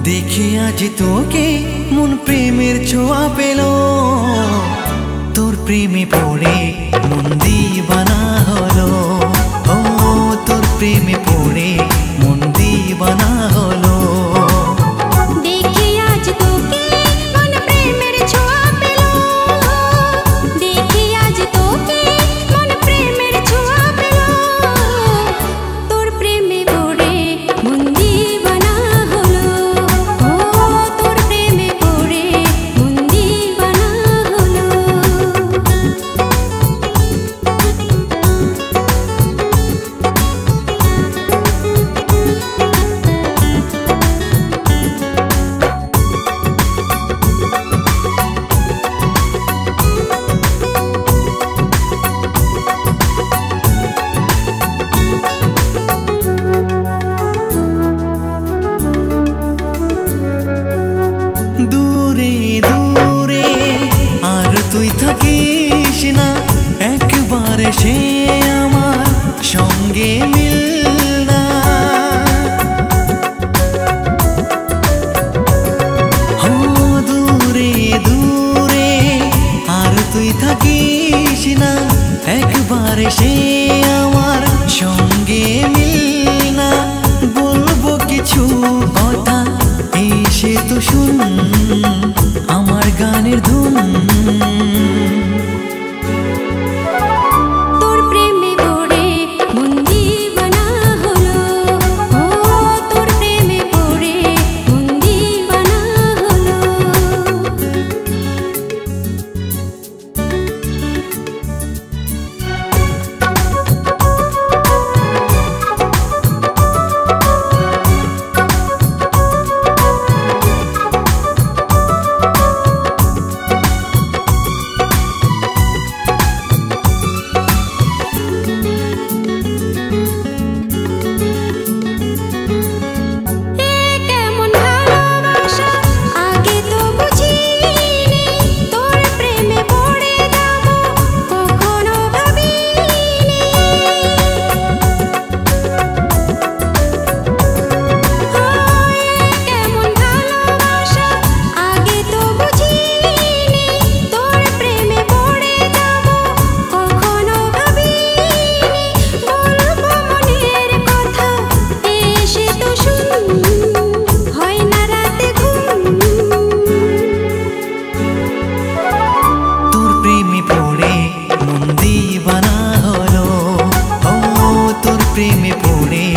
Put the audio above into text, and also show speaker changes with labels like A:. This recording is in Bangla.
A: দেখে আজ তোকে মন প্রেমের ছোঁয়া পেল, তোর প্রেমে পড়ে মন দিওয়ানা হলো। ও তোর প্রেমে পড়ে মন দিওয়ানা হলো। দূরে দূরে আর তুই থাকিস না, একবার সে আমার সঙ্গে মিল না। দূরে দূরে আর তুই থাকিস না, একবার সে আমার সঙ্গে মিল না। বলবো কিছু কথা এসে তো শুন আমার গানের ধুন।
B: তোর প্রেমে পড়ে মন দিওয়ানা হলো, ও তোর প্রেমে পড়ে মন দিওয়ানা হলো।
A: দিওয়ানা হলো, ও তোর প্রেমে পড়ে